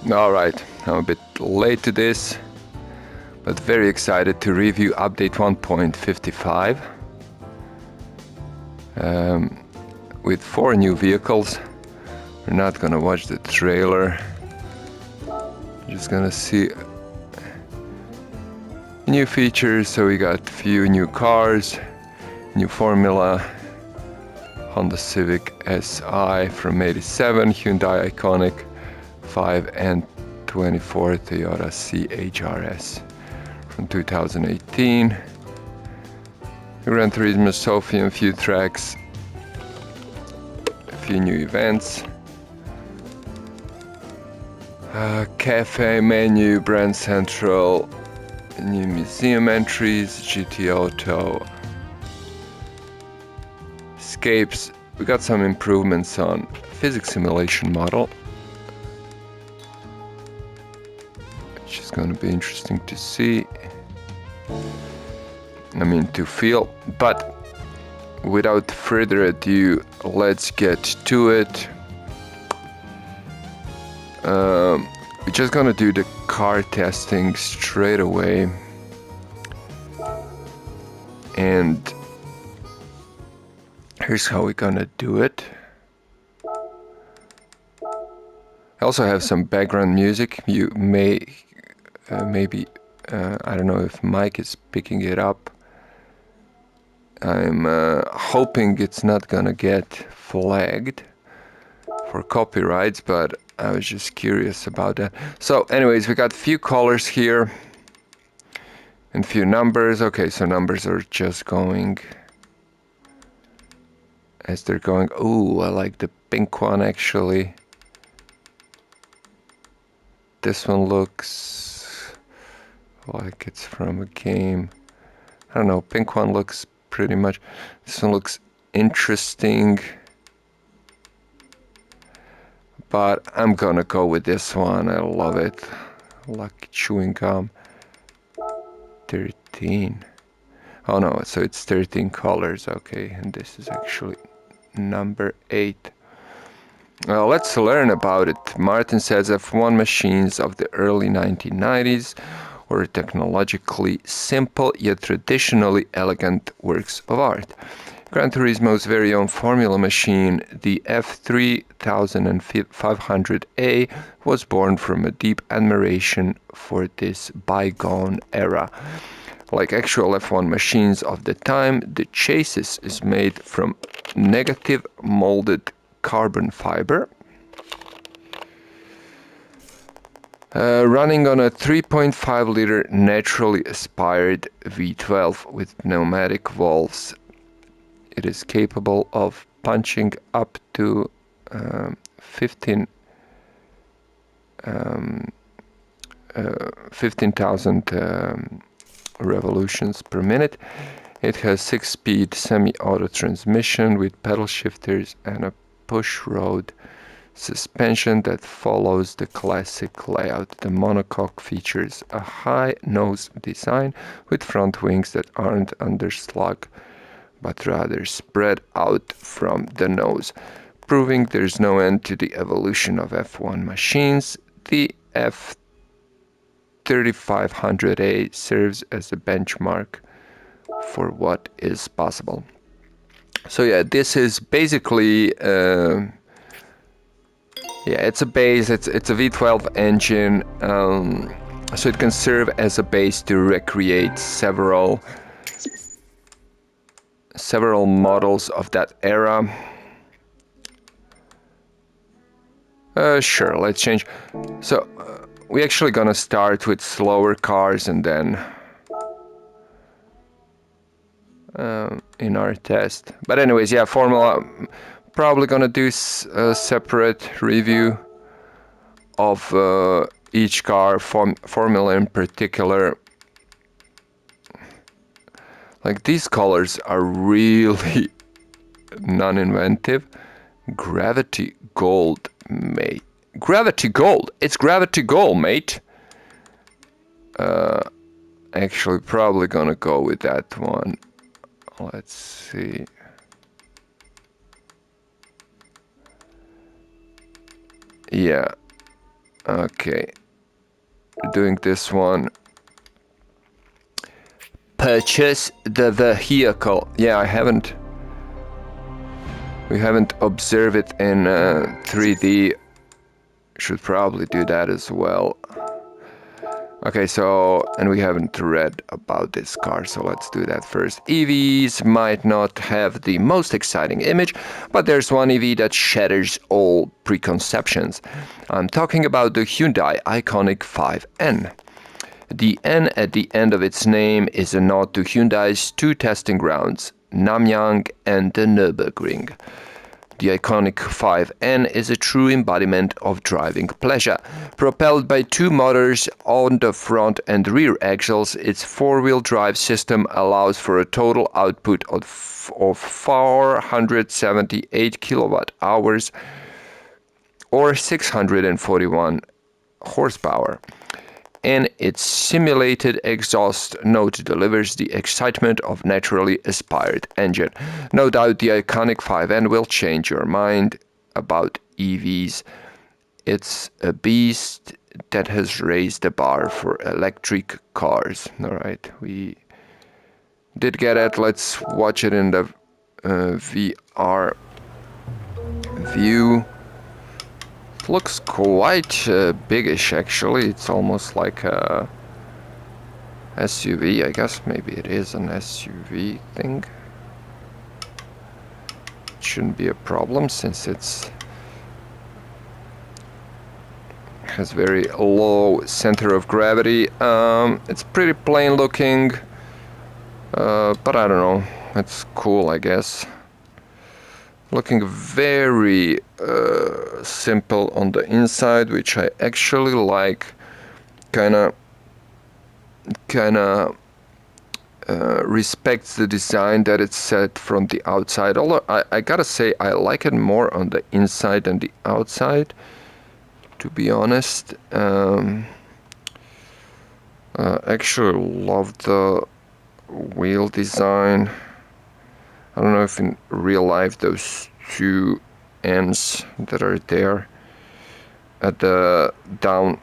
Alright, I'm a bit late to this, but very excited to review update 1.55 with 4 new vehicles. We're not gonna watch the trailer, just gonna see new features. So we got a few new cars, new Formula, Honda Civic SI from 87, Hyundai Iconic 5 and 24 Toyota CHRS from 2018. Gran Turismo Sophie and a few tracks, a few new events. Cafe menu, Brand Central, new museum entries, GT Auto, escapes. We got some improvements on physics simulation model, which is going to be interesting to see. I mean, to feel. But without further ado, let's get to it. We're just gonna do the car testing straight away, and here's how we're gonna do it. I also have some background music. You may maybe I don't know if Mike is picking it up. I'm hoping it's not gonna get flagged for copyrights, but I was just curious about that. So anyways, we got a few colors here and few numbers. Okay, so numbers are just going as they're going. Ooh, I like the pink one actually. This one looks like it's from a game. I don't know, pink one looks pretty much. This one looks interesting, but I'm gonna go with this one. I love it. Lucky chewing gum. 13. Oh no, so it's 13 colors. Okay, and this is actually number 8. Well, let's learn about it. Martin says F1 machines of the early 1990s were technologically simple yet traditionally elegant works of art. Gran Turismo's very own formula machine, the F3500A, was born from a deep admiration for this bygone era. Like actual F1 machines of the time, the chassis is made from negative molded carbon fiber, running on a 3.5-liter naturally aspired V12 with pneumatic valves. It is capable of punching up to 15,000 revolutions per minute. It has 6-speed semi-auto transmission with pedal shifters and a push-rod suspension that follows the classic layout. The monocoque features a high nose design with front wings that aren't underslung but rather spread out from the nose, proving there's no end to the evolution of F1 machines. The F3500A serves as a benchmark for what is possible. So yeah, this is basically it's a base. It's a V12 engine, so it can serve as a base to recreate several models of that era. Sure, let's change. So we're actually gonna start with slower cars and then in our test. But anyways, yeah, Formula. Probably gonna do a separate review of each car, Formula in particular. Like, these colors are really non-inventive. Gravity gold, mate. Gravity gold. It's gravity gold, mate. Actually, probably gonna go with that one. Let's see. Yeah. Okay, doing this one. Purchase the vehicle. Yeah, we haven't observed it in 3D. Should probably do that as well. Okay, so, and we haven't read about this car, so let's do that first. EVs might not have the most exciting image, but there's one EV that shatters all preconceptions. I'm talking about the Hyundai Ioniq 5N. The N at the end of its name is a nod to Hyundai's two testing grounds, Namyang and the Nürburgring. The Ioniq 5N is a true embodiment of driving pleasure. Propelled by two motors on the front and rear axles, its four-wheel drive system allows for a total output of 478 kilowatt hours or 641 horsepower. And its simulated exhaust note delivers the excitement of naturally aspired engine. No doubt the Ioniq 5N will change your mind about EVs. It's a beast that has raised the bar for electric cars. All right, we did get it. Let's watch it in the VR view. Looks quite biggish actually. It's almost like a SUV, I guess. Maybe it is an SUV thing. It shouldn't be a problem since has very low center of gravity. It's pretty plain looking, but I don't know. It's cool, I guess. Looking very simple on the inside, which I actually like. Kinda respects the design that it's set from the outside. Although I gotta say I like it more on the inside than the outside, to be honest. Actually love the wheel design. I don't know if in real life those two ends that are there at the down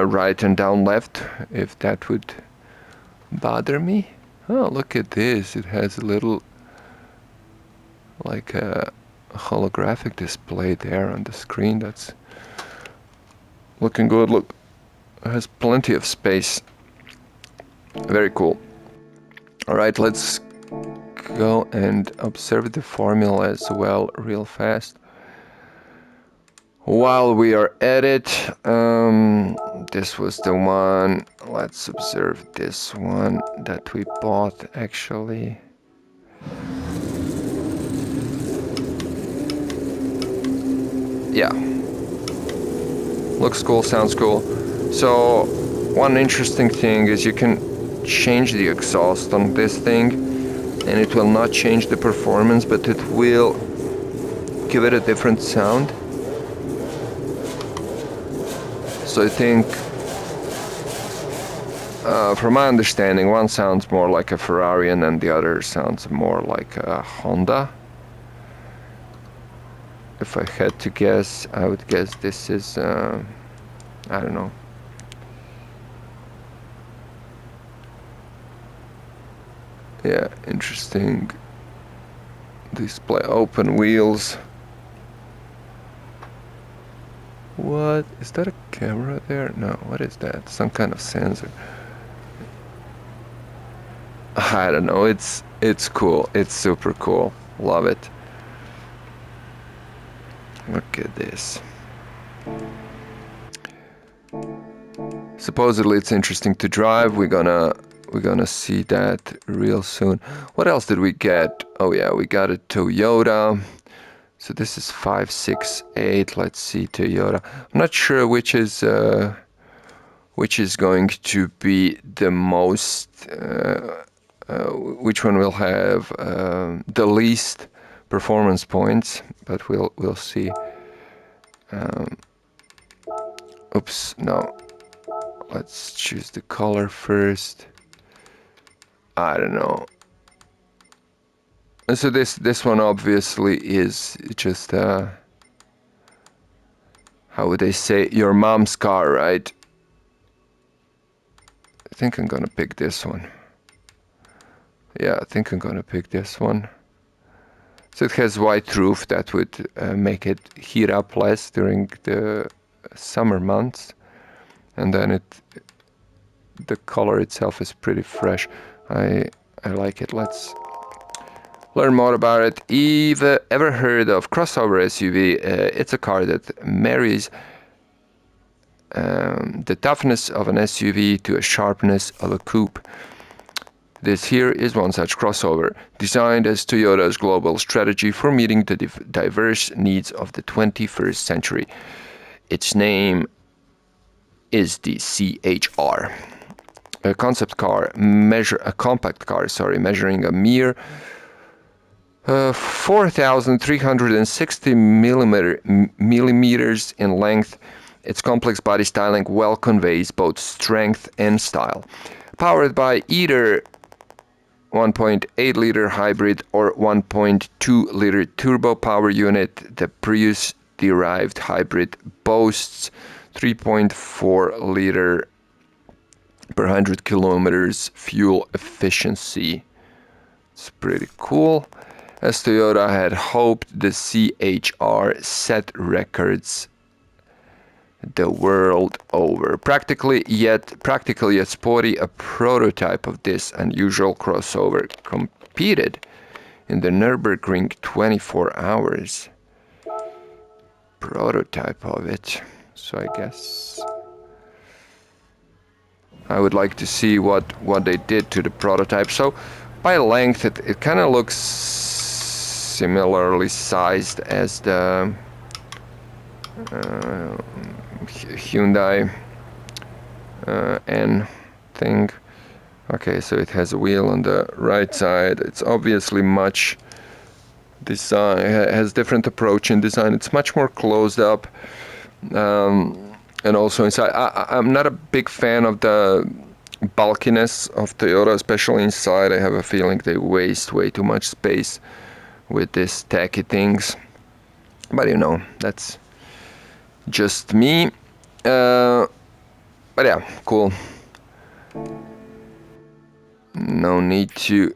right and down left, if that would bother me. Oh, look at this. It has a little, like a holographic display there on the screen. That's looking good. Look, it has plenty of space. Very cool. All right, let's go and observe the formula as well real fast. While we are at it, this was the one. Let's observe this one that we bought actually. Yeah, looks cool, sounds cool. So one interesting thing is you can change the exhaust on this thing and it will not change the performance, but it will give it a different sound. So I think from my understanding, one sounds more like a Ferrari and then the other sounds more like a Honda. If I had to guess, I would guess this is, I don't know. Yeah, interesting display. Open wheels. What? Is that a camera there? No, what is that? Some kind of sensor. I don't know. It's cool. It's super cool. Love it. Look at this. Supposedly it's interesting to drive. We're gonna see that real soon. What else did we get? Oh yeah, we got a Toyota. So this is 568. Let's see, Toyota. I'm not sure which is going to be the most. Which one will have the least performance points? But we'll see. Oops, no. Let's choose the color first. I don't know. So this one obviously is just how how would they say, your mom's car, right? I think I'm gonna pick this one. Yeah, I think I'm gonna pick this one. So it has white roof that would make it heat up less during the summer months, and then the color itself is pretty fresh. I like it. Let's learn more about it. Ever heard of crossover SUV? It's a car that marries the toughness of an SUV to a sharpness of a coupe. This here is one such crossover, designed as Toyota's global strategy for meeting the diverse needs of the 21st century. Its name is the CHR. A compact car, measuring a mere 4,360 millimeters in length. Its complex body styling well conveys both strength and style. Powered by either 1.8-liter hybrid or 1.2-liter turbo power unit, the Prius-derived hybrid boasts 3.4-liter per 100 kilometers fuel efficiency. It's pretty cool. As Toyota had hoped, the CHR set records the world over. Practically yet sporty, a prototype of this unusual crossover competed in the Nürburgring 24 hours. Prototype of it. So I guess I would like to see what they did to the prototype. So by length, it kind of looks similarly sized as the Hyundai N thing. Okay, so it has a wheel on the right side. It's obviously much design. It has different approach in design. It's much more closed up, and also inside. I'm not a big fan of the bulkiness of Toyota, especially inside. I have a feeling they waste way too much space with these tacky things. But you know, that's just me. But yeah, cool. No need to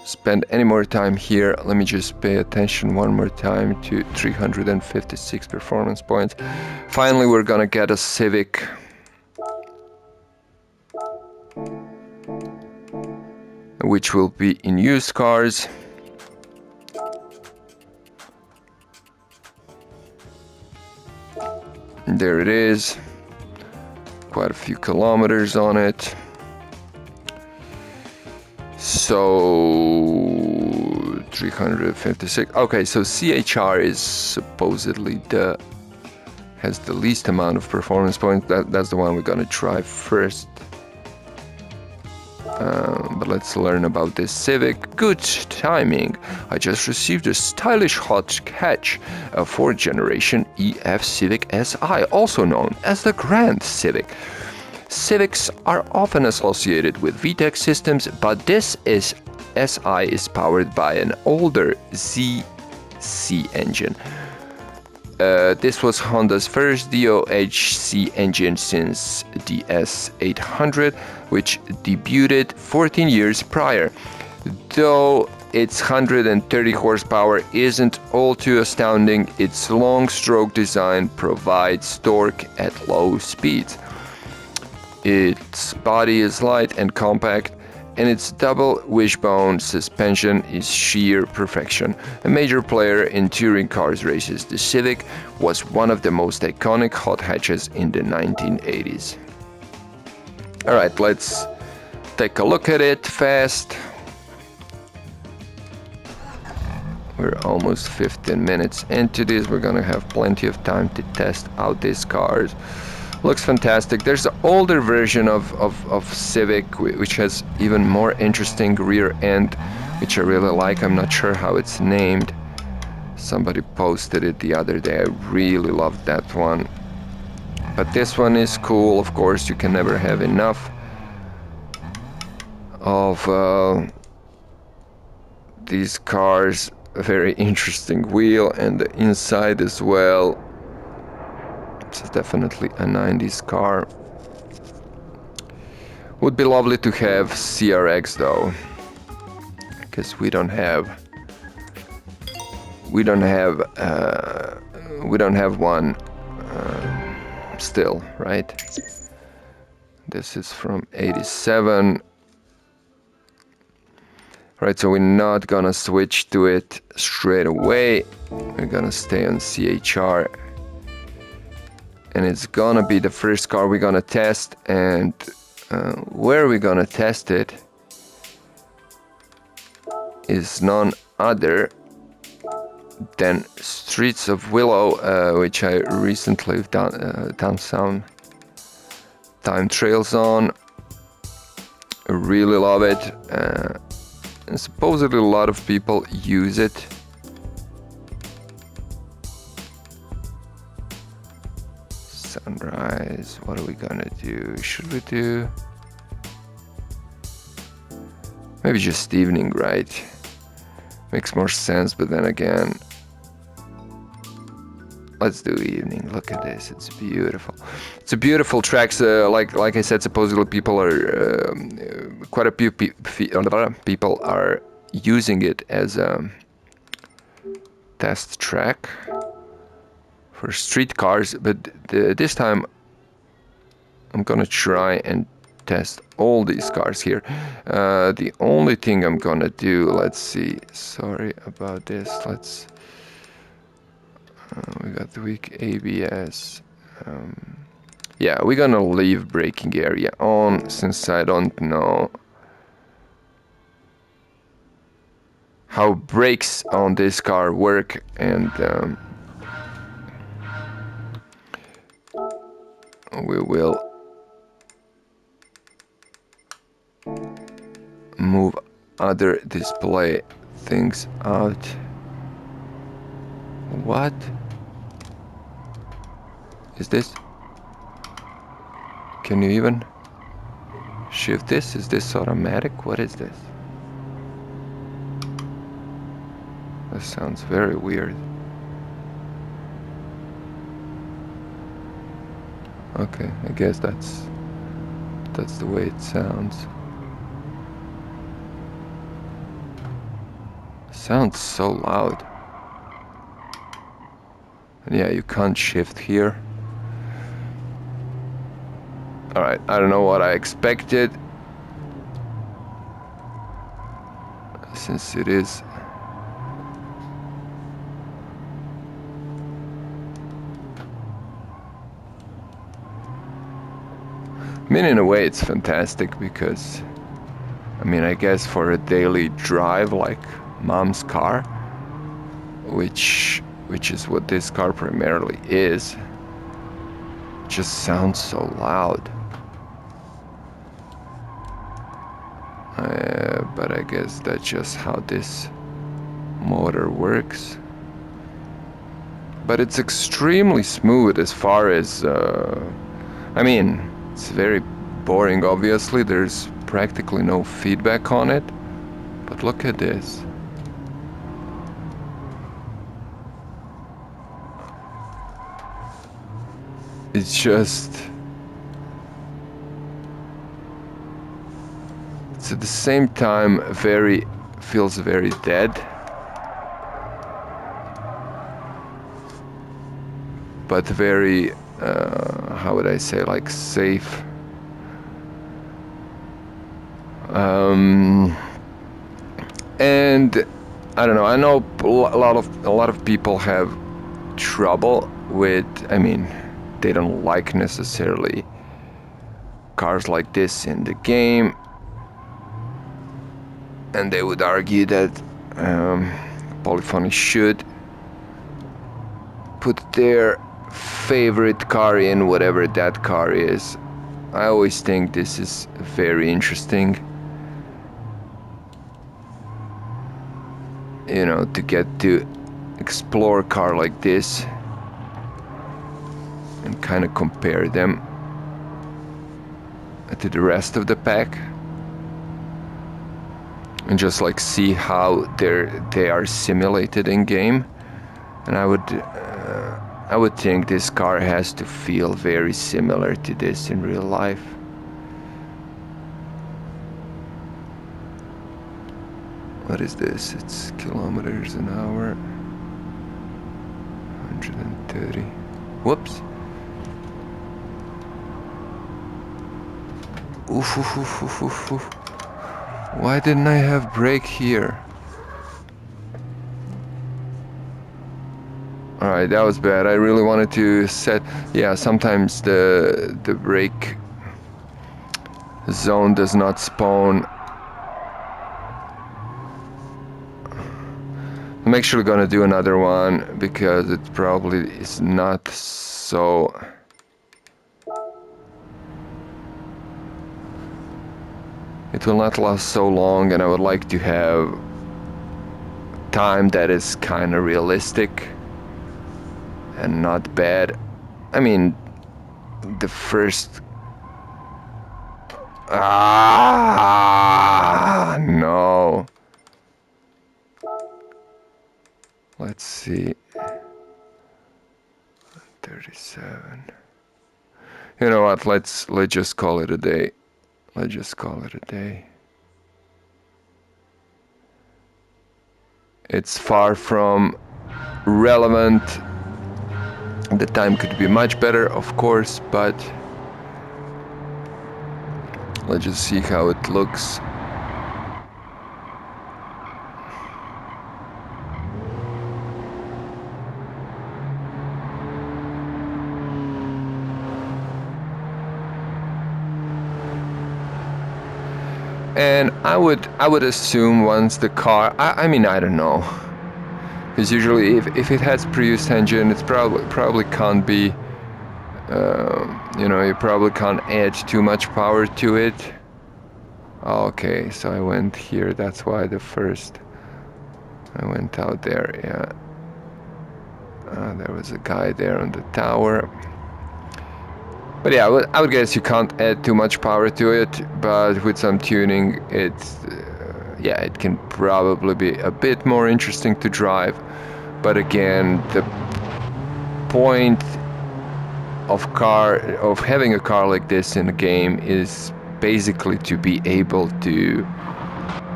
spend any more time here. Let me just pay attention one more time to 356 performance points. Finally, we're gonna get a Civic. Which will be in used cars. There it is. Quite a few kilometers on it. So 356. Okay, so CHR is supposedly has the least amount of performance points. That's the one we're gonna try first. But let's learn about this Civic. Good timing. I just received a stylish hot catch, a 4th generation EF Civic SI, also known as the Grand Civic. Civics are often associated with VTEC systems, but this SI is powered by an older ZC engine. This was Honda's first DOHC engine since the S800, which debuted 14 years prior. Though its 130 horsepower isn't all too astounding, its long-stroke design provides torque at low speeds. Its body is light and compact, and its double wishbone suspension is sheer perfection. A major player in touring cars races, the Civic was one of the most iconic hot hatches in the 1980s. Alright, let's take a look at it fast. We're almost 15 minutes into this. We're gonna have plenty of time to test out these cars. Looks fantastic. There's an older version of Civic which has even more interesting rear end, which I really like. I'm not sure how it's named. Somebody posted it the other day. I really loved that one. But this one is cool. Of course, you can never have enough of these cars. A very interesting wheel, and the inside as well. It's definitely a 90s car. Would be lovely to have CRX though, because we don't have one still, right? This is from 87. Right, so we're not gonna switch to it straight away. We're gonna stay on CHR. And it's gonna be the first car we're gonna test. And where we're gonna test it is none other than Streets of Willow, which I recently done some time trials on. I really love it. And supposedly a lot of people use it. Sunrise, what are we gonna do? Should we do maybe just evening, right? Makes more sense, but then again, let's do evening. Look at this, it's beautiful. It's a beautiful track. Like I said, supposedly people are quite a few people are using it as a test track for street cars, but this time I'm gonna try and test all these cars here. The only thing I'm gonna do, let's see, sorry about this, we got the weak ABS. Yeah, we're gonna leave braking area on since I don't know how brakes on this car work, and we will move other display things out. What is this? Can you even shift this? Is this automatic? What is this? That sounds very weird. Okay, I guess that's the way it sounds. Sounds so loud. And yeah, you can't shift here. Alright, I don't know what I expected, since it is I mean, in a way it's fantastic, because I mean, I guess for a daily drive like mom's car, which is what this car primarily is, just sounds so loud. But I guess that's just how this motor works. But it's extremely smooth as far as, I mean, it's very boring, obviously. There's practically no feedback on it. But look at this. It's just... it's at the same time feels very dead. But very, how would I say, like safe. And I don't know. I know a lot of people have trouble with. I mean, they don't like necessarily cars like this in the game, and they would argue that Polyphony should put their favorite car in, whatever that car is. I always think this is very interesting, you know, to get to explore a car like this and kind of compare them to the rest of the pack, and just like see how they are simulated in game. And I would I would think this car has to feel very similar to this in real life. What is this? It's kilometers an hour. 130. Whoops. Oof, oof, oof, oof, oof, oof. Why didn't I have brake here? Alright, that was bad. I really wanted to set... Yeah, sometimes the brake zone does not spawn. I'm actually gonna do another one because it probably is not so... It will not last so long, and I would like to have time that is kind of realistic and not bad. I mean, the first... No. Let's see. 37. You know what? Let's just call it a day. Let's just call it a day. It's far from relevant. The time could be much better, of course, but let's just see how it looks. And I would assume once the car, I mean, I don't know, because usually if it has Prius engine, it's probably can't be, you know, you probably can't add too much power to it. Okay, so I went here, that's why the first I went out there. Yeah, there was a guy there on the tower. But yeah, I would guess you can't add too much power to it, but with some tuning, yeah, it can probably be a bit more interesting to drive. But again, the point of having a car like this in a game is basically to be able to,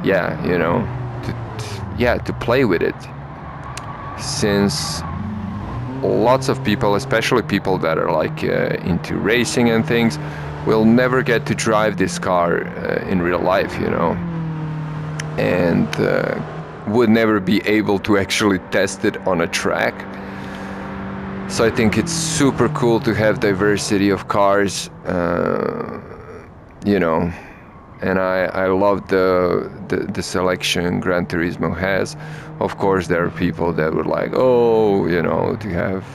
yeah, you know, to play with it. Since lots of people, especially people that are like into racing and things, will never get to drive this car in real life, you know, and would never be able to actually test it on a track. So I think it's super cool to have diversity of cars, you know, and I love the selection Gran Turismo has. Of course, there are people that would like, oh, you know, to have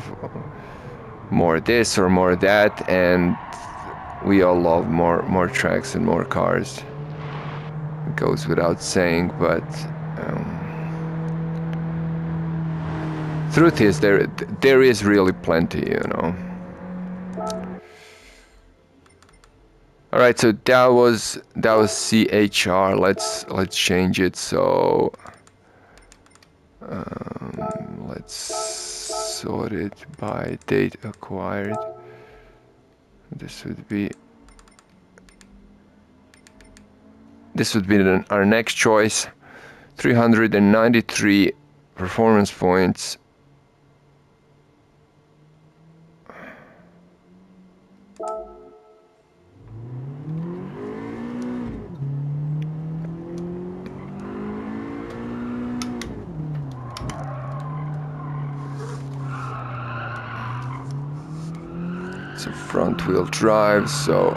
more this or more that, and we all love more tracks and more cars. It goes without saying, but truth is there is really plenty, you know. All right, so that was CHR. Let's change it. So let's sort it by date acquired. This would be our next choice. 393 performance points. It's a front-wheel drive, so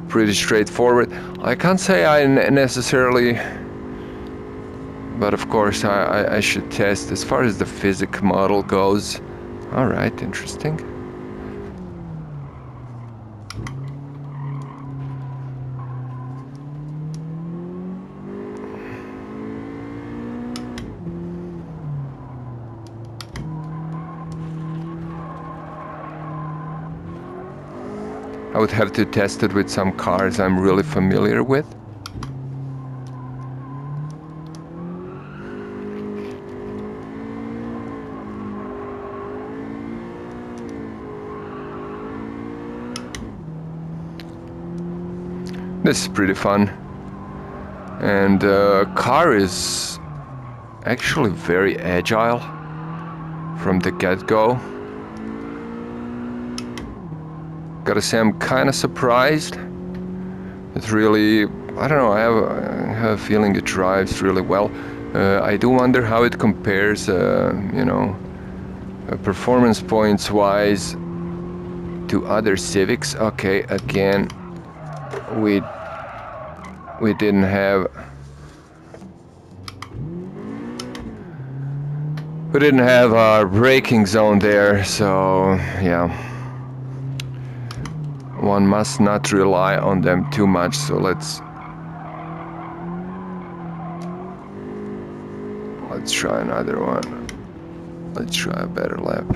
pretty straightforward. I can't say I necessarily, but of course I should test as far as the physics model goes. All right, interesting. I would have to test it with some cars I'm really familiar with. This is pretty fun. And car is actually very agile from the get-go. Gotta say, I'm kind of surprised. It really, I don't know, I have a feeling it drives really well. I do wonder how it compares, performance points wise to other Civics. Okay, again, we didn't have our braking zone there, so yeah, one must not rely on them too much. So let's try another one. Let's try a better lap.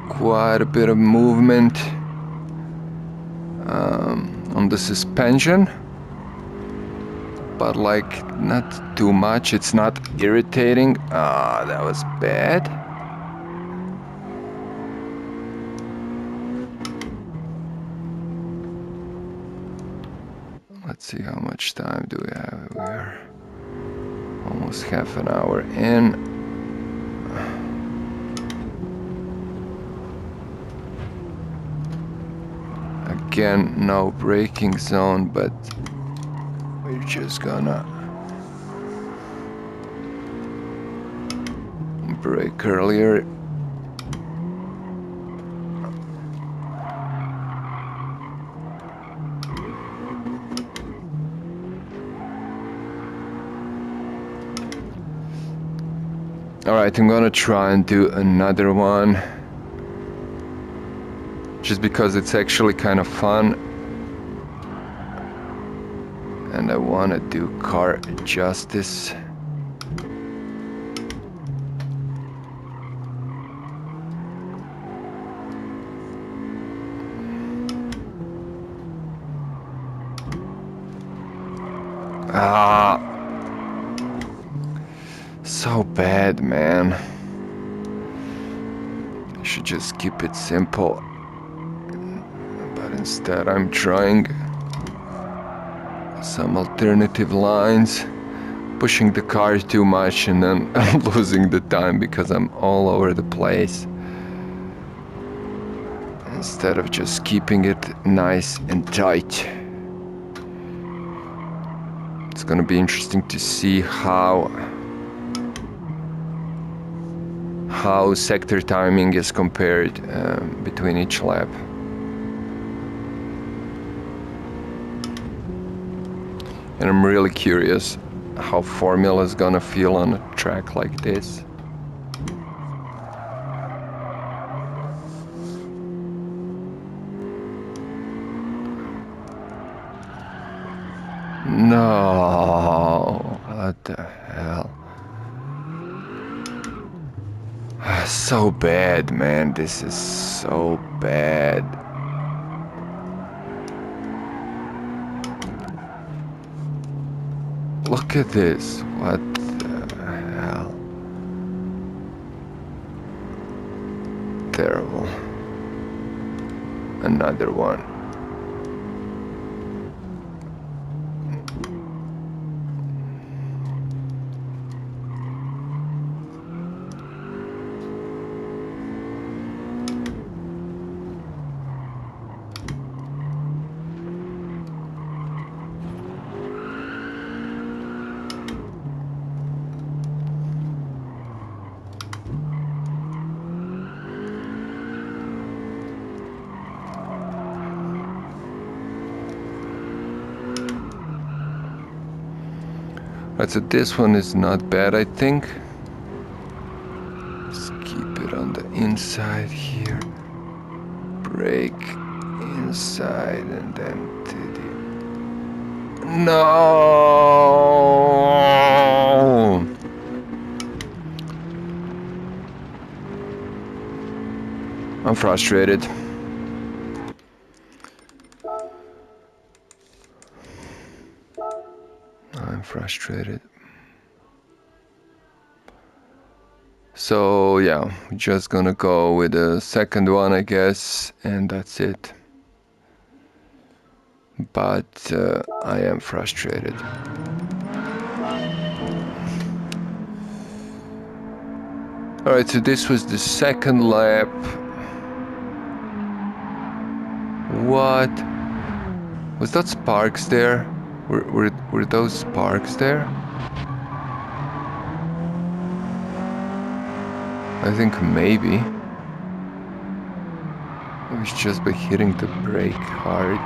Quite a bit of movement on the suspension, but like not too much. It's not irritating. Ah, that was bad. Let's see how much time do we have. We're almost half an hour in. Again, no braking zone, but we're just gonna brake earlier. Alright, I'm gonna try and do another one, just because it's actually kind of fun. And I want to do car justice. Ah, so bad, man. I should just keep it simple. But instead I'm trying some alternative lines, pushing the car too much and then losing the time because I'm all over the place, instead of just keeping it nice and tight. It's gonna be interesting to see how sector timing is compared between each lap. And I'm really curious how Formula is gonna feel on a track like this. No, what the hell? So bad, man. This is so bad. Look at this. What the hell? Terrible. Another one. Right, so this one is not bad, I think. inside here, brake inside, and then to the... No! I'm frustrated. I'm frustrated. So yeah, we're just gonna go with the second one, I guess, and that's it. But I am frustrated. Alright, so this was the second lap. What? Was that sparks there? Were those sparks there? I think maybe. It was just by hitting the brake hard.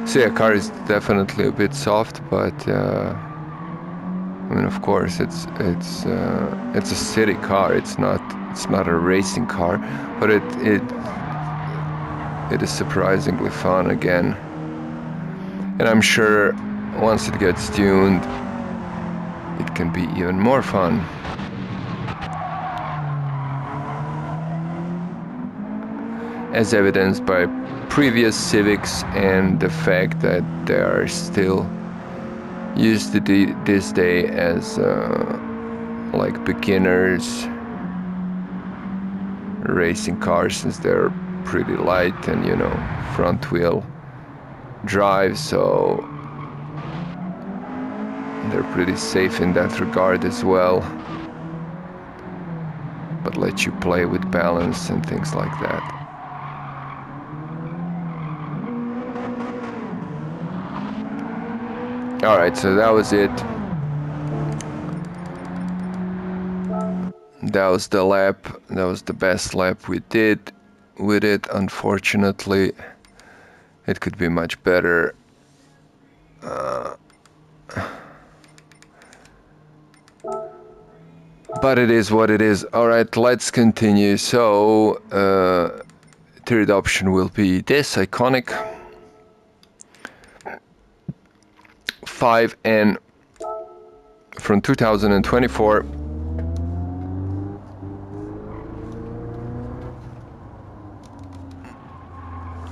So yeah, car is definitely a bit soft, but I mean, of course, it's a city car. It's not a racing car, but it is surprisingly fun again. And I'm sure once it gets tuned, it can be even more fun. As evidenced by previous Civics and the fact that they are still used to this day as like beginners racing cars, since they're pretty light and, you know, front wheel drive, so they're pretty safe in that regard as well, but let you play with balance and things like that. Alright, so that was it. That was the lap. That was the best lap we did with it. Unfortunately, it could be much better. But it is what it is. Alright, let's continue. So, third option will be this iconic 5N from 2024.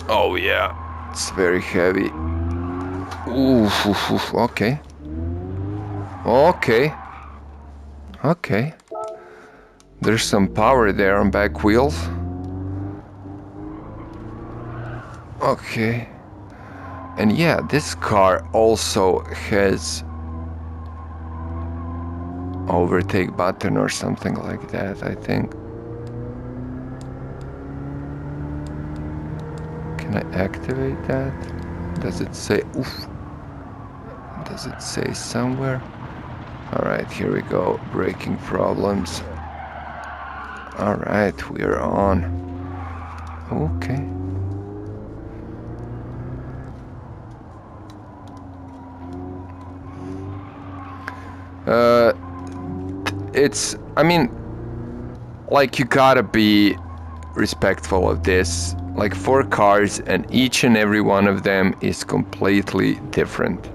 Oh yeah, it's very heavy. Oof, oof, oof. Okay. Okay. Okay. There's some power there on back wheels. Okay. And yeah, this car also has overtake button or something like that, I think. Can I activate that? Does it say oof? Does it say somewhere? Alright, here we go. Braking problems. Alright, we are on. Okay. I mean, like, you gotta be respectful of this. Like, 4 cars and each and every one of them is completely different.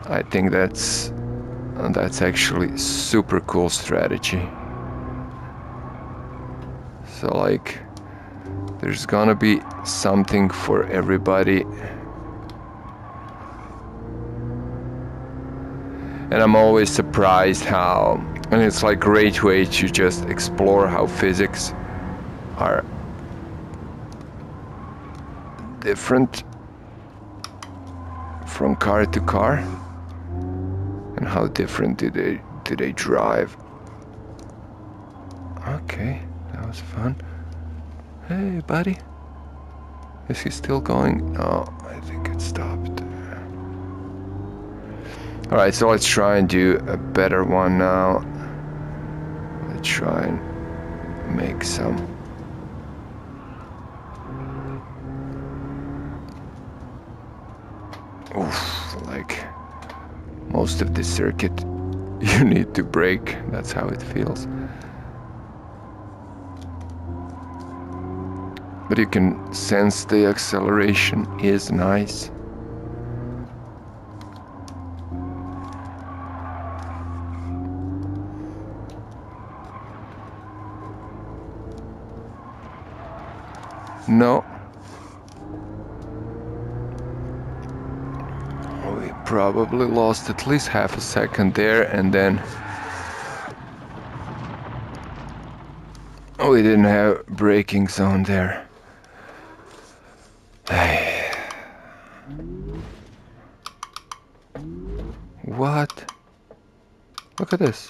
I think that's actually super cool strategy. So like, there's gonna be something for everybody. And I'm always surprised how, and it's like a great way to just explore how physics are different from car to car, and how different do they drive. Okay, that was fun. Hey buddy, is he still going? Oh, I think it stopped. Alright, so let's try and do a better one now. Let's try and make some. Oof, like, most of the circuit you need to brake. That's how it feels. But you can sense the acceleration is nice. No. We probably lost at least half a second there, and then we didn't have braking zone there. What? Look at this.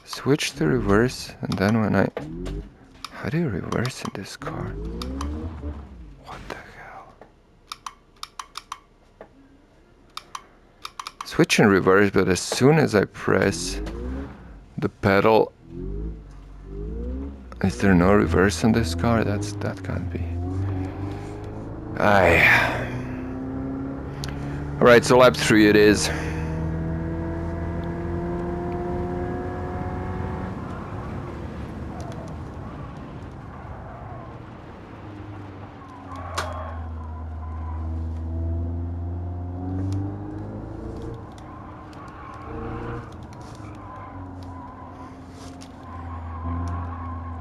Switch to reverse, and then when I... How do you reverse in this car? What the hell? Switch and reverse, but as soon as I press the pedal... Is there no reverse in this car? That can't be. Alright, so lap 3 it is.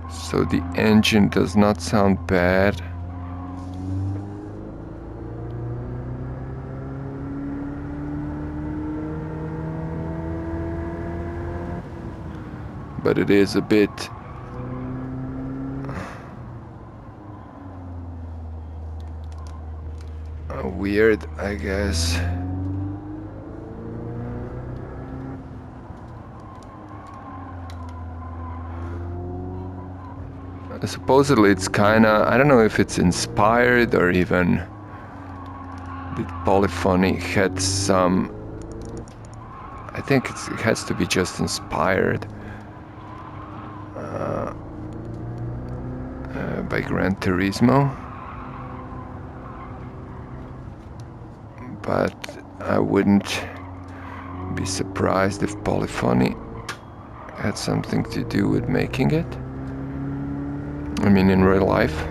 So the engine does not sound bad. But it is a bit weird, I guess. Supposedly it's kinda, I don't know if it's inspired or even did Polyphony had some, I think it has to be just inspired by Gran Turismo, but I wouldn't be surprised if Polyphony had something to do with making it. I mean, in real life,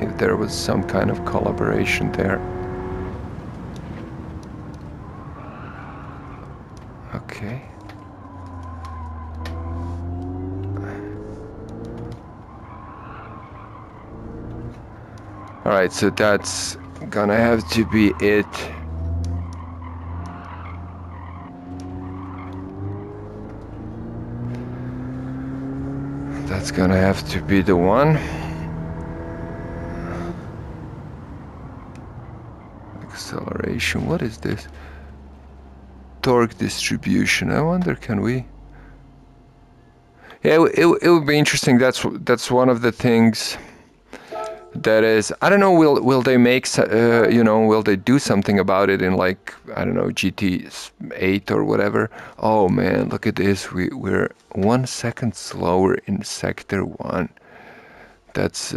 if there was some kind of collaboration there. Okay. Alright, so that's gonna have to be it. That's gonna have to be the one. Acceleration, what is this? Torque distribution, I wonder, can we? Yeah, it would be interesting. That's one of the things that is, I don't know, will they make, will they do something about it in, like, I don't know, GT8 or whatever. Oh man, look at this, we're 1 second slower in sector 1. That's,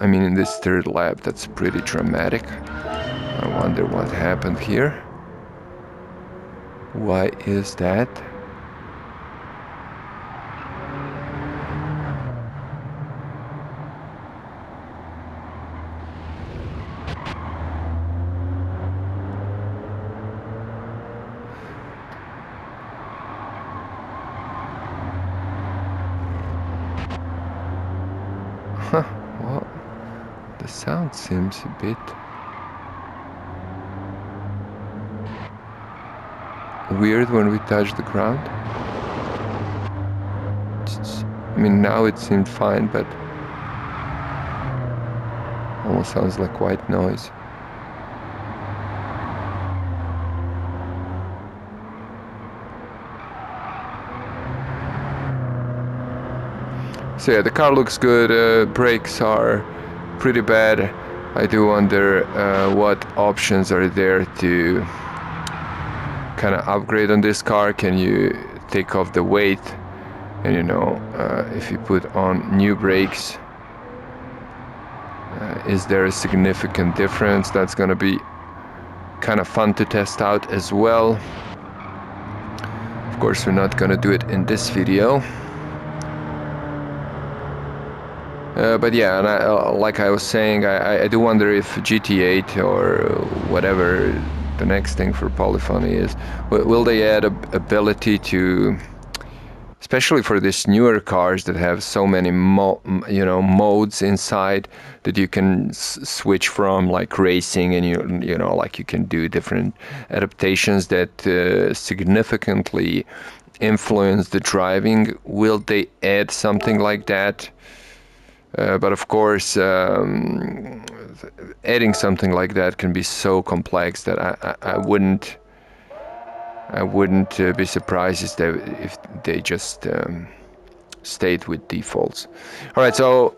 I mean, in this third lap, that's pretty dramatic. I wonder what happened here. Why is that? Well, the sound seems a bit weird when we touch the ground. I mean, now it seemed fine, but almost sounds like white noise. So yeah, the car looks good, brakes are pretty bad. I do wonder what options are there to kind of upgrade on this car. Can you take off the weight and if you put on new brakes, is there a significant difference? That's gonna be kind of fun to test out as well. Of course, we're not gonna do it in this video. But yeah, and like I was saying, I do wonder if GT8 or whatever the next thing for polyphony is, will they add ability to, especially for these newer cars that have so many modes inside that you can switch from, like racing, and you know, like you can do different adaptations that significantly influence the driving. Will they add something like that? But of course, adding something like that can be so complex that I wouldn't be surprised if they just stayed with defaults. All right, so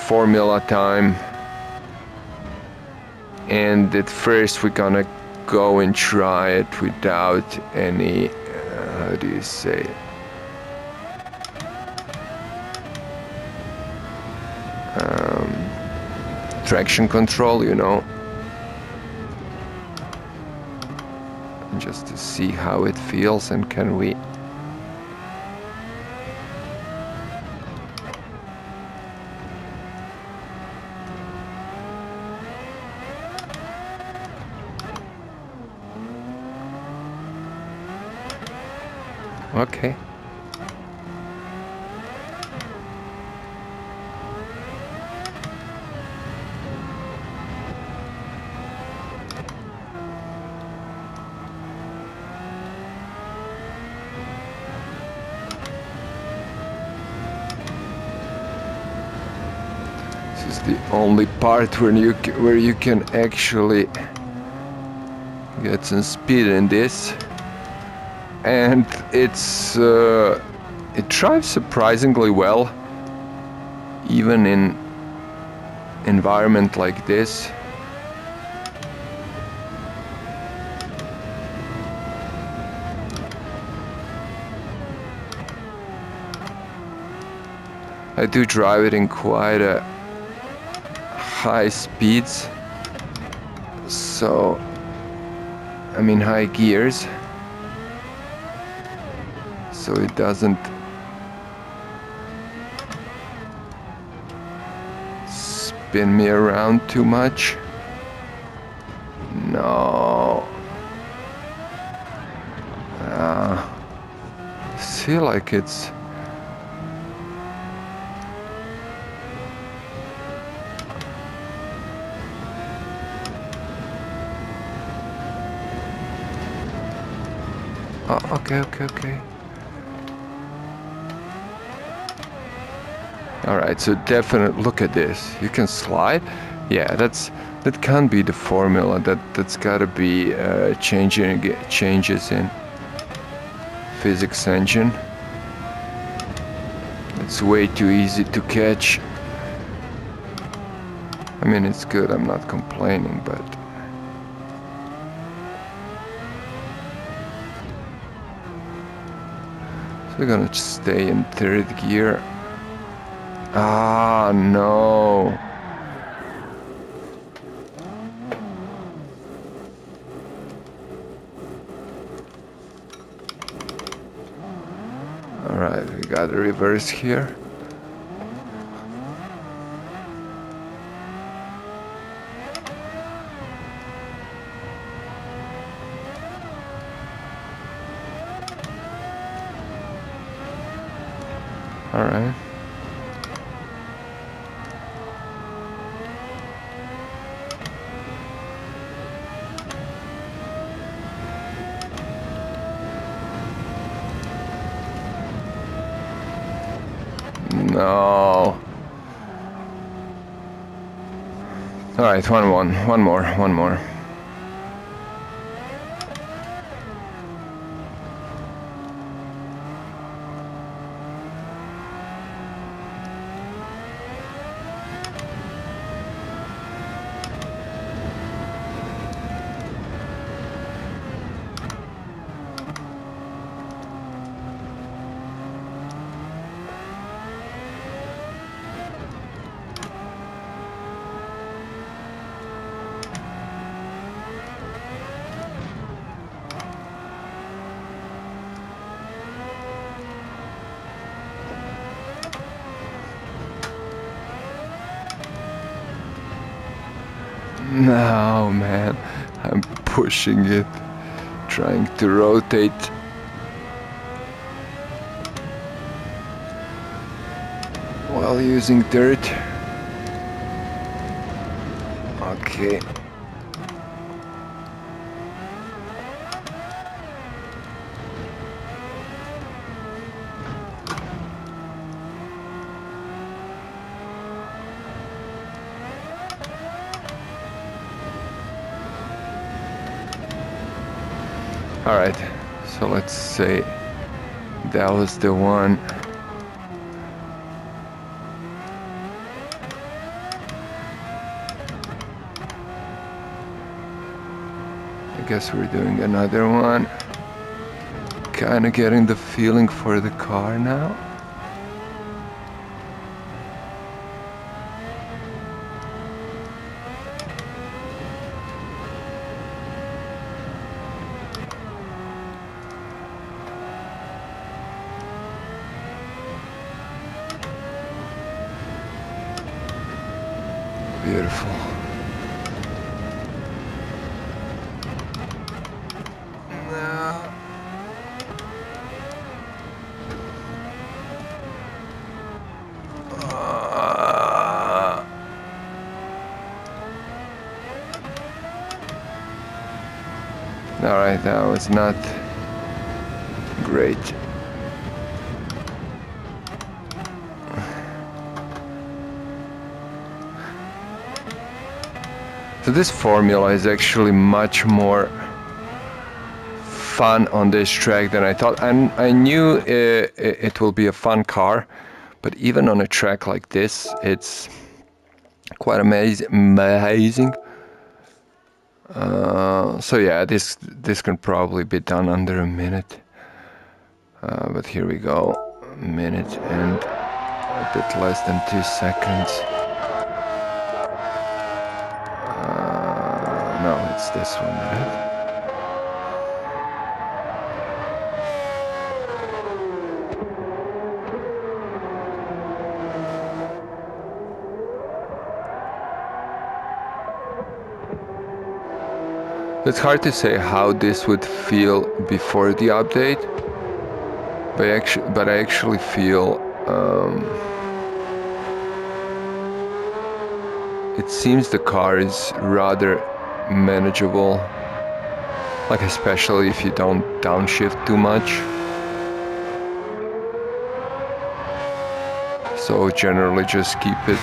formula time, and at first we're gonna go and try it without any how do you say it? Traction control, you know, just to see how it feels, and can we okay. This is the only part where you can actually get some speed in this, and it drives surprisingly well, even in environment like this. I do drive it in quite a high speeds, so I mean high gears, so it doesn't spin me around too much. No. See, like it's oh, okay. All right, so definitely look at this. You can slide. Yeah, that can't be the formula. That's got to be changes in physics engine. It's way too easy to catch. I mean, it's good. I'm not complaining, but so we're gonna stay in third gear. Ah, no. All right, we got a reverse here. All right. No. All right, one more. No, man, I'm pushing it, trying to rotate. While using dirt. Okay. Alright, so let's say that was the one. I guess we're doing another one. Kinda getting the feeling for the car now. Beautiful. Alright, that was not great. So this formula is actually much more fun on this track than I thought. And I knew it will be a fun car, but even on a track like this, it's quite amazing. So yeah, this can probably be done under a minute. But here we go, a minute and a bit less than 2 seconds. No, it's this one, right? It's hard to say how this would feel before the update, but I actually feel it seems the car is rather manageable, like especially if you don't downshift too much. So generally just keep it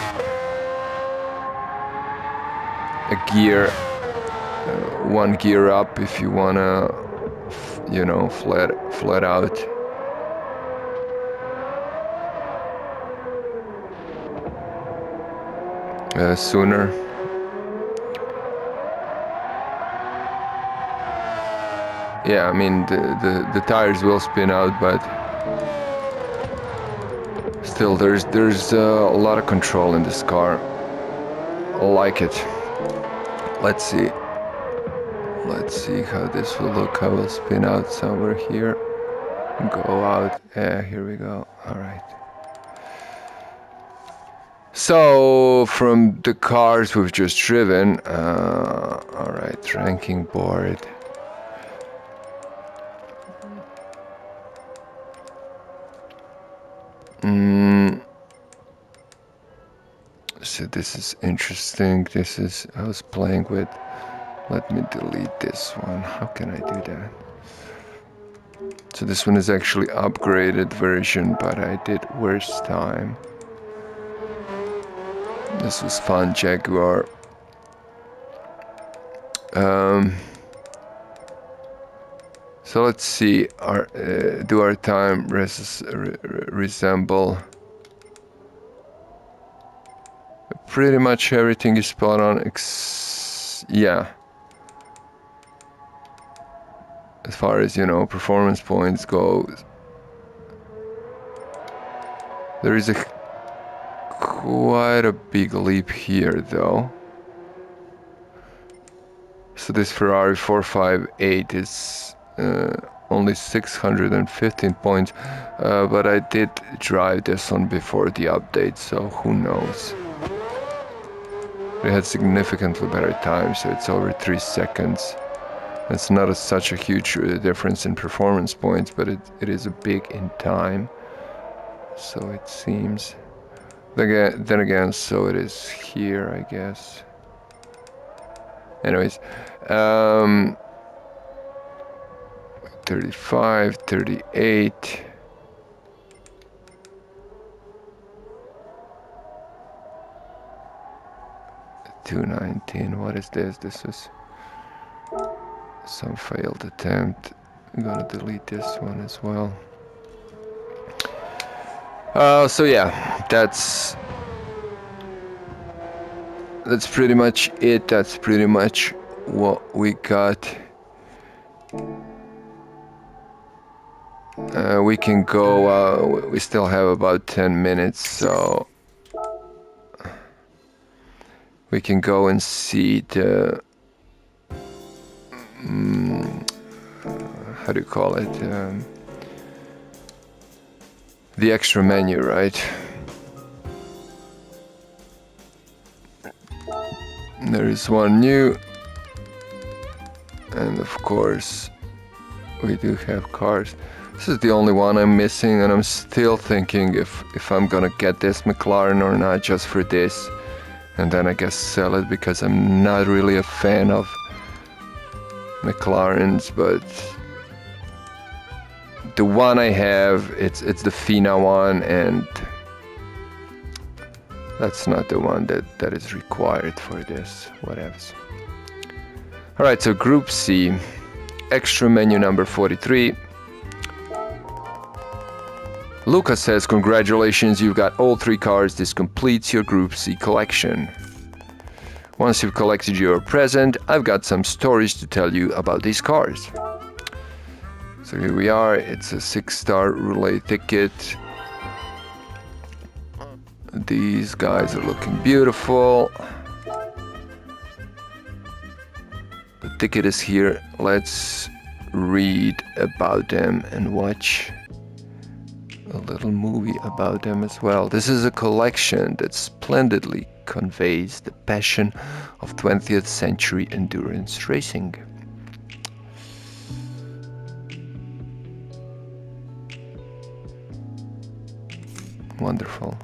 a gear, one gear up if you wanna, you know, flat out. Sooner. Yeah, I mean the tires will spin out, but still there's a lot of control in this car. I like it. Let's see how this will look. I will spin out somewhere here, go out. Here we go. All right. So from the cars we've just driven, all right, ranking board. So this is interesting. This is, I was playing with, let me delete this one. How can I do that? So this one is actually upgraded version, but I did worse time. This was fun, Jaguar. So let's see, do our time resemble? Pretty much everything is spot on, yeah. As far as, you know, performance points go. There is quite a big leap here though. So this Ferrari 458 is only 615 points, but I did drive this one before the update, so who knows. It had significantly better time, so it's over 3 seconds. It's not such a huge difference in performance points, but it is a big in time. So it seems. Then again, so it is here, I guess. Anyways, 35, 38. 219. What is this? This is some failed attempt. I'm gonna delete this one as well. So yeah, that's pretty much it. That's pretty much what we got. We can go. We still have about 10 minutes, so we can go and see the how do you call it? The extra menu, right? There is one new, and of course we do have cars. This is the only one I'm missing, and I'm still thinking if I'm gonna get this McLaren or not, just for this, and then I guess sell it, because I'm not really a fan of McLarens. But the one I have, it's the FINA one, and that's not the one that is required for this. Whatevs. Alright, so Group C, extra menu number 43. Lucas says, congratulations, you've got all 3 cars. This completes your Group C collection. Once you've collected your present, I've got some stories to tell you about these cars. So here we are. It's a 6-star relay ticket. These guys are looking beautiful. The ticket is here. Let's read about them and watch a little movie about them as well. This is a collection that splendidly conveys the passion of 20th century endurance racing. Wonderful.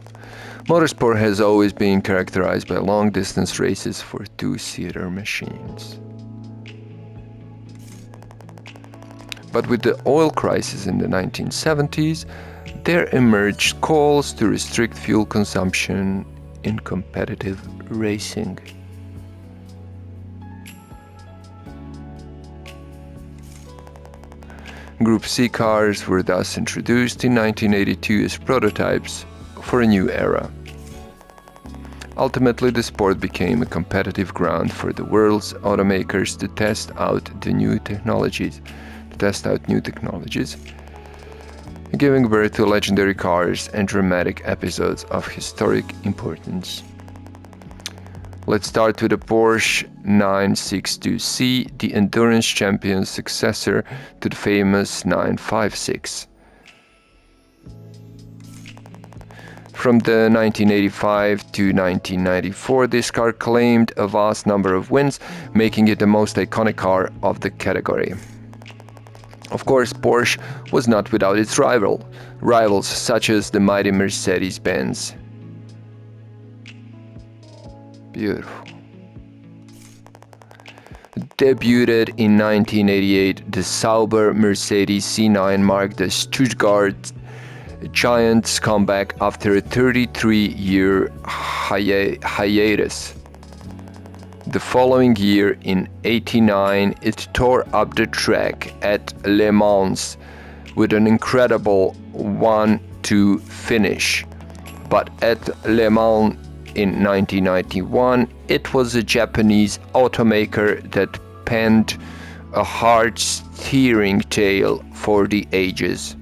Motorsport has always been characterized by long-distance races for 2-seater machines. But with the oil crisis in the 1970s, there emerged calls to restrict fuel consumption in competitive racing. Group C cars were thus introduced in 1982 as prototypes for a new era. Ultimately, the sport became a competitive ground for the world's automakers to test out new technologies, giving birth to legendary cars and dramatic episodes of historic importance. Let's start with the Porsche 962C, the endurance champion's successor to the famous 956. From the 1985 to 1994, this car claimed a vast number of wins, making it the most iconic car of the category. Of course, Porsche was not without its rivals such as the mighty Mercedes-Benz. Beautiful. Debuted in 1988, the Sauber Mercedes C9 marked the Stuttgart Giants' comeback after a 33-year hiatus. The following year, in '89, it tore up the track at Le Mans with an incredible 1-2 finish. But at Le Mans in 1991, it was a Japanese automaker that penned a hard steering tale for the ages.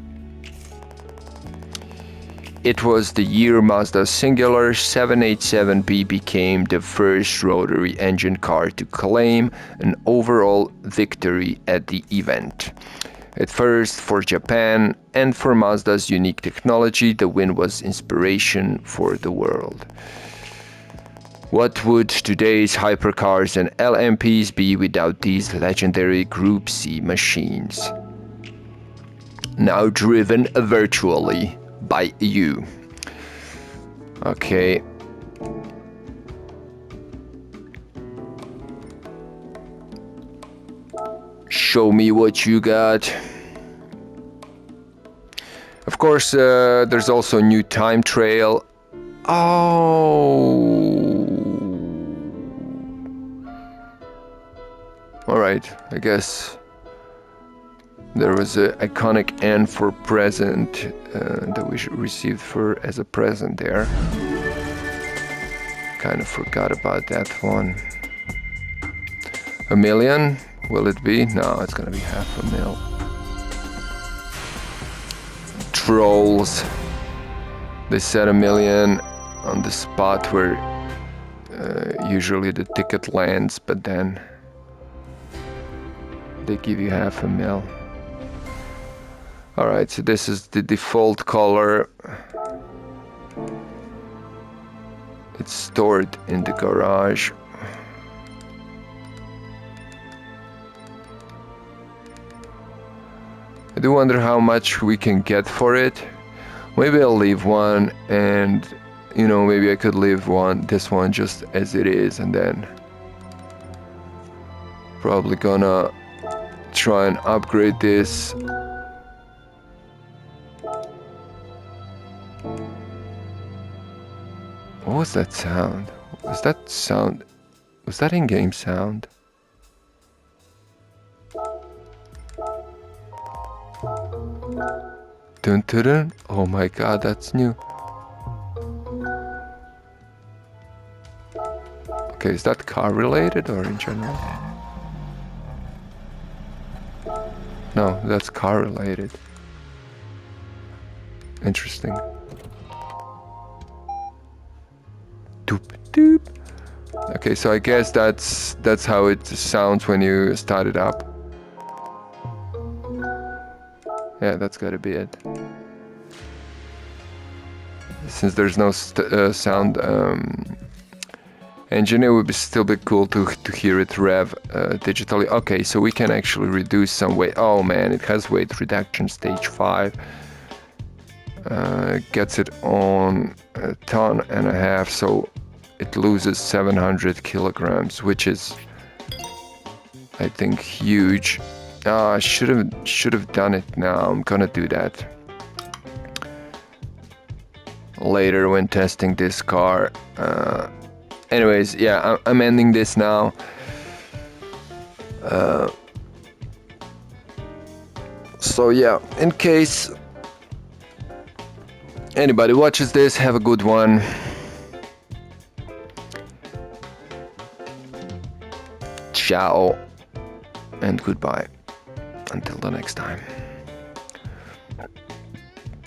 It was the year Mazda's singular 787B became the first rotary engine car to claim an overall victory at the event. At first for Japan, and for Mazda's unique technology, the win was inspiration for the world. What would today's hypercars and LMPs be without these legendary Group C machines? Now driven virtually by you. Okay. Show me what you got. Of course, there's also a new time trial. Oh. Alright, I guess there was an iconic N for present that we received as a present there. Kind of forgot about that one. $1 million? Will it be? No, it's gonna be $500,000. Trolls. They said $1 million on the spot where usually the ticket lands, but then they give you $500,000. Alright, so this is the default color. It's stored in the garage. I do wonder how much we can get for it. Maybe I'll leave one, and you know, maybe I could leave this one just as it is, and then probably gonna try and upgrade this. What was that sound? Was that in-game sound? Dun dun dun. Oh my god, that's new. Okay, is that car related or in general? No, that's car related. Interesting. Doop doop. Okay, so I guess that's how it sounds when you start it up. Yeah, that's gotta be it. Since there's no sound engine, it would still be cool to hear it rev digitally. Okay, so we can actually reduce some weight. Oh man, it has weight reduction stage 5. Gets it on 1.5 tons, so it loses 700 kilograms, which is, I think, huge. I should have done it now. I'm gonna do that later when testing this car. Anyways, yeah, I'm ending this now. So yeah, in case anybody watches this, have a good one. Ciao and goodbye. Until the next time.